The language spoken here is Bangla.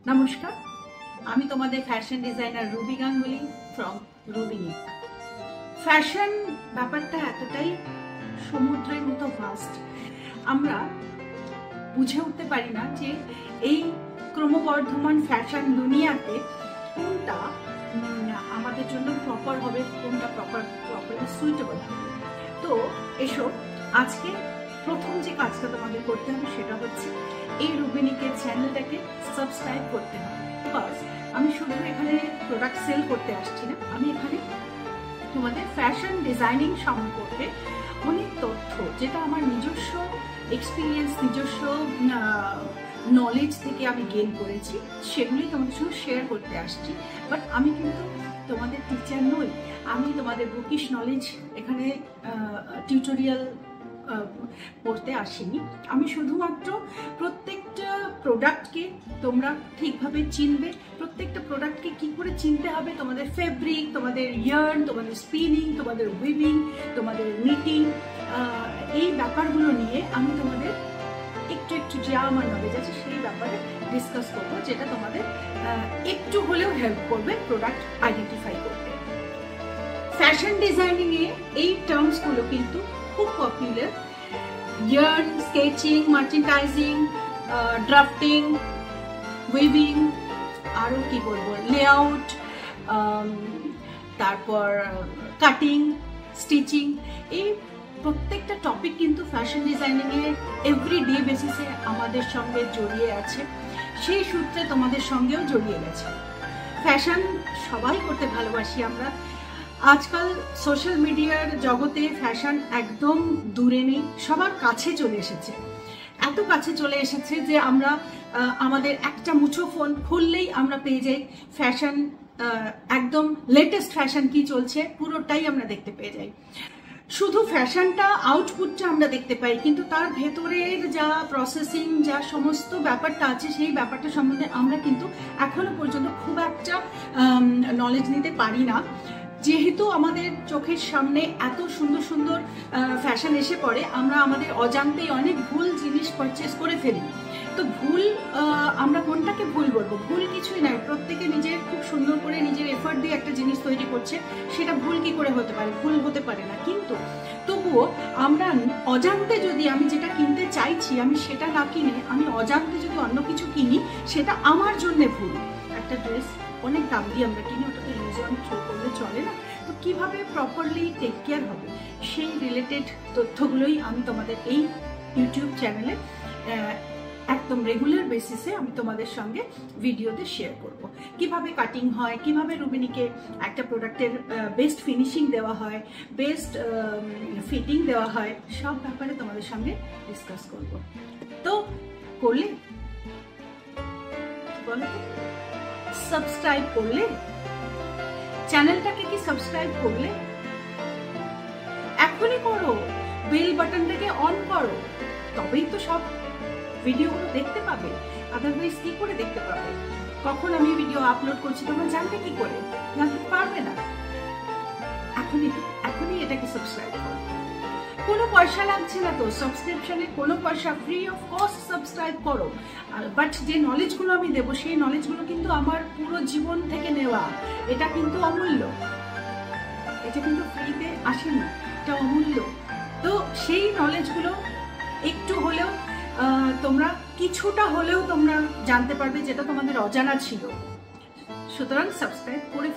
নমস্কার, আমি তোমাদের fashion designer Ruby Ganguly from Rubinik. Fashion ব্যাপারটা এতটাই সমুদ্রের মতো ভাস্ট, আমরা বুঝে উঠতে পারি না যে এই ক্রমবর্ধমান ফ্যাশন দুনিয়াতে কোনটা আমাদের জন্য প্রপার হবে, কোনটা প্রপারলি সুইটেবল হবে। তো এসো, আজকে প্রথম যে কাজটা তোমাদের করতে হবে সেটা হচ্ছে এই রুবিনিকের চ্যানেলটাকে সাবস্ক্রাইব করতে হবে। বিকজ আমি শুধু এখানে প্রোডাক্ট সেল করতে আসছি না, আমি এখানে তোমাদের ফ্যাশন ডিজাইনিং সম্পর্কে অনেক তথ্য, যেটা আমার নিজস্ব এক্সপিরিয়েন্স, নিজস্ব নলেজ থেকে আমি গেইন করেছি, সেগুলি তোমাদের সঙ্গে শেয়ার করতে আসছি। বাট আমি কিন্তু তোমাদের টিচার নই, আমি তোমাদের বুকিশ নলেজ এখানে টিউটোরিয়াল পড়তে আসিনি। আমি শুধুমাত্র প্রত্যেকটা প্রোডাক্টকে তোমরা ঠিকভাবে চিনবে, প্রত্যেকটা প্রোডাক্টকে কি করে চিনতে হবে, তোমাদের ফেব্রিক, তোমাদের ইয়ার্ন, তোমাদের স্পিনিং, তোমাদের উইভিং, তোমাদের নিটিং, এই ব্যাপারগুলো নিয়ে আমি তোমাদের একটু যা আমার নলেজ আছে সেই ব্যাপারে ডিসকাস করবো, যেটা তোমাদের একটু হলেও হেল্প করবে প্রোডাক্ট আইডেন্টিফাই করতে। ফ্যাশন ডিজাইনিং এ এই টার্মসগুলো কিন্তু খুব popular. Yarn, sketching, merchandising, drafting, weaving, আরও কি বলবো, লেআউট, তারপর কাটিং, স্টিচিং, এই প্রত্যেকটা টপিক কিন্তু ফ্যাশন ডিজাইনিং এ এভরিডে বেসিসে আমাদের সঙ্গে জড়িয়ে আছে, সেই সূত্রে তোমাদের সঙ্গেও জড়িয়ে গেছে। ফ্যাশন সবাই করতে ভালোবাসি আমরা। আজকাল সোশ্যাল মিডিয়ার জগতে ফ্যাশন একদম দূরে নেই, সবার কাছে চলে এসেছে। এত কাছে চলে এসেছে যে আমরা আমাদের একটা মুঠো ফোন খুললেই আমরা পেয়ে যাই ফ্যাশন, একদম লেটেস্ট ফ্যাশন কি চলছে পুরোটাই আমরা দেখতে পেয়ে যাই। শুধু ফ্যাশনটা, আউটপুটটা আমরা দেখতে পাই, কিন্তু তার ভেতরের যা প্রসেসিং, যা সমস্ত ব্যাপারটা আছে সেই ব্যাপারটা সম্বন্ধে আমরা কিন্তু এখনো পর্যন্ত খুব একটা নলেজ নিতে পারি না। যেহেতু আমাদের চোখের সামনে এত সুন্দর সুন্দর ফ্যাশন এসে পড়ে, আমরা আমাদের অজান্তেই অনেক ভুল জিনিস পারচেস করে ফেলি। তো ভুল, আমরা কোনটাকে ভুল বলবো? ভুল কিছুই নয়, প্রত্যেকে নিজের খুব সুন্দর করে নিজের এফর্ট দিয়ে একটা জিনিস তৈরি করছে, সেটা ভুল কি করে হতে পারে? ভুল হতে পারে না। কিন্তু তবুও আমরা অজান্তে যদি আমি যেটা কিনতে চাইছি আমি সেটা না কিনে আমি অজান্তে যদি অন্য কিছু কিনি, সেটা আমার জন্য ভুল। একটা ড্রেস অনেক দাম দিয়ে আমরা কিনি, ওটাকে ইউজ অ্যান্ড থ্রো করলে চলে না। তো কিভাবে প্রপারলি টেক কেয়ার হবে সেই রিলেটেড তথ্যগুলোই আমি তোমাদের এই ইউটিউব চ্যানেলে একদম রেগুলার বেসিসে আমি তোমাদের সঙ্গে ভিডিওতে শেয়ার করব। কিভাবে কাটিং হয়, কিভাবে রুবিনিকে একটা প্রোডাক্টের বেস্ট ফিনিশিং দেওয়া হয়, বেস্ট ফিটিং দেওয়া হয়, সব ব্যাপারে তোমাদের সঙ্গে ডিসকাস করব। তো করলে বলো, সাবস্ক্রাইব করলে? চ্যানেলটাকে কি সাবস্ক্রাইব করলে? এখনই করো, বেল বাটনটাকে অন করো, তবেই তো সব ভিডিওগুলো দেখতে পাবে। আদারওয়াইজ কি করে দেখতে পাবে? কখন আমি ভিডিও আপলোড করছি তোমরা জানবে কি করে? জানতে পারবে না। এখনই এটাকে সাবস্ক্রাইব করো। কোনো পয়সা লাগছে না তো সাবস্ক্রিপশনে, কোনো পয়সা, ফ্রি অফ কস্ট সাবস্ক্রাইব করো। বাট যে নলেজগুলো আমি দেবো সেই নলেজগুলো কিন্তু আমার পুরো জীবন থেকে নেওয়া, এটা কিন্তু অমূল্য, এটা কিন্তু ফ্রিতে আসেনি, এটা অমূল্য। তো সেই নলেজগুলো একটু হলেও তোমরা কিছুটা হলেও তোমরা জানতে পারবে, যেটা তোমাদের অজানা ছিল। সুতরাং সাবস্ক্রাইব করে